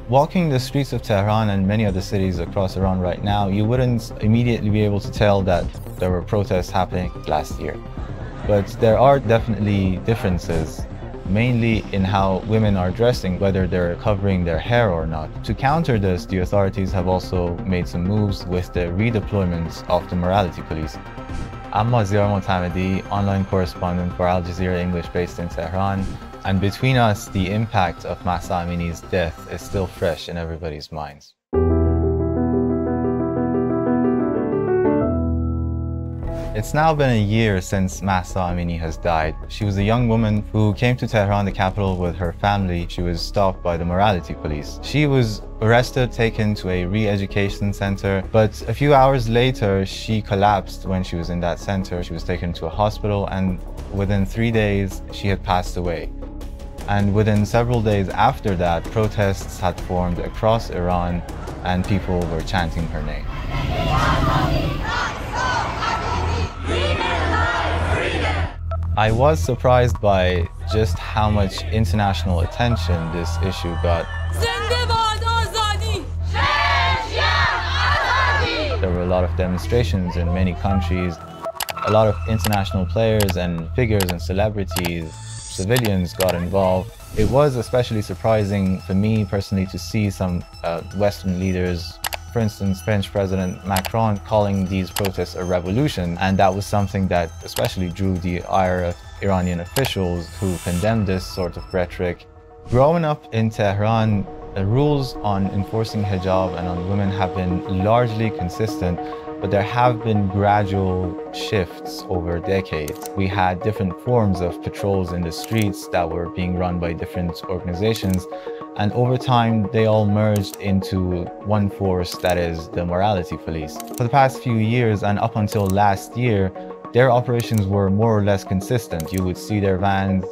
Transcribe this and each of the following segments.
Walking the streets of Tehran and many other cities across Iran right now, you wouldn't immediately be able to tell that there were protests happening last year. But there are definitely differences, mainly in how women are dressing, whether they're covering their hair or not. To counter this, the authorities have also made some moves with the redeployment of the morality police. I'm Moziar Motamedi, online correspondent for Al Jazeera English based in Tehran. And between us, the impact of Mahse Amini's death is still fresh in everybody's minds. It's now been a year since Mahse Amini has died. She was a young woman who came to Tehran, the capital, with her family. She was stopped by the morality police. She was arrested, taken to a re-education center, but a few hours later, she collapsed when she was in that center. She was taken to a hospital, and within 3 days, she had passed away. And within several days after that, protests had formed across Iran and people were chanting her name. I was surprised by just how much international attention this issue got. There were a lot of demonstrations in many countries. A lot of international players and figures and celebrities, civilians got involved. It was especially surprising for me personally to see some Western leaders, for instance, French President Macron, calling these protests a revolution. And that was something that especially drew the ire of Iranian officials who condemned this sort of rhetoric. Growing up in Tehran, the rules on enforcing hijab and on women have been largely consistent, but there have been gradual shifts over decades. We had different forms of patrols in the streets that were being run by different organizations, and over time they all merged into one force, that is the morality police. For the past few years and up until last year, their operations were more or less consistent. You would see their vans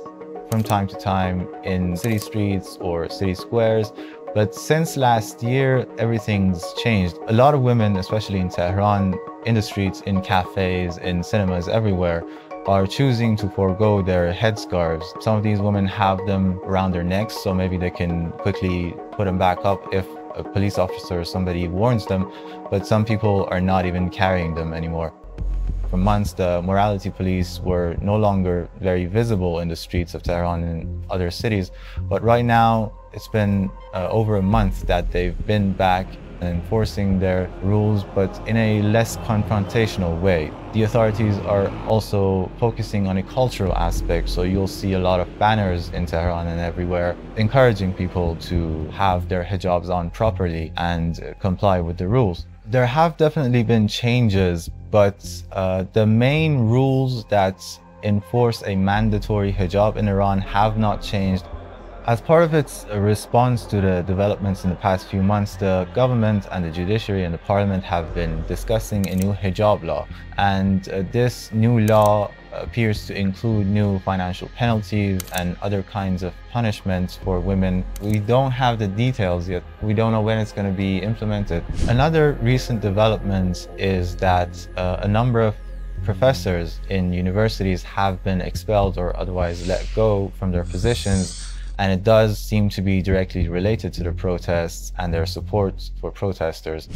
from time to time in city streets or city squares. But since last year, everything's changed. A lot of women, especially in Tehran, in the streets, in cafes, in cinemas, everywhere, are choosing to forego their headscarves. Some of these women have them around their necks, so maybe they can quickly put them back up if a police officer or somebody warns them, but some people are not even carrying them anymore. For months, the morality police were no longer very visible in the streets of Tehran and other cities, but right now, it's been over a month that they've been back enforcing their rules, but in a less confrontational way. The authorities are also focusing on a cultural aspect, so you'll see a lot of banners in Tehran and everywhere encouraging people to have their hijabs on properly and comply with the rules. There have definitely been changes, but the main rules that enforce a mandatory hijab in Iran have not changed. As part of its response to the developments in the past few months, the government and the judiciary and the parliament have been discussing a new hijab law. And this new law appears to include new financial penalties and other kinds of punishments for women. We don't have the details yet. We don't know when it's going to be implemented. Another recent development is that a number of professors in universities have been expelled or otherwise let go from their positions. And it does seem to be directly related to the protests and their support for protesters.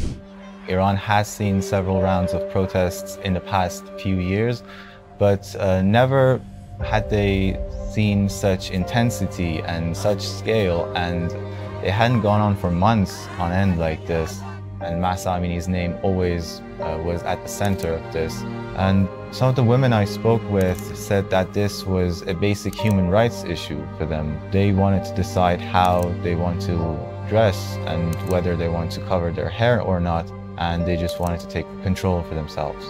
Iran has seen several rounds of protests in the past few years, but never had they seen such intensity and such scale, and it hadn't gone on for months on end like this. And Mahse Amini's name always was at the center of this. And some of the women I spoke with said that this was a basic human rights issue for them. They wanted to decide how they want to dress and whether they want to cover their hair or not, and they just wanted to take control for themselves.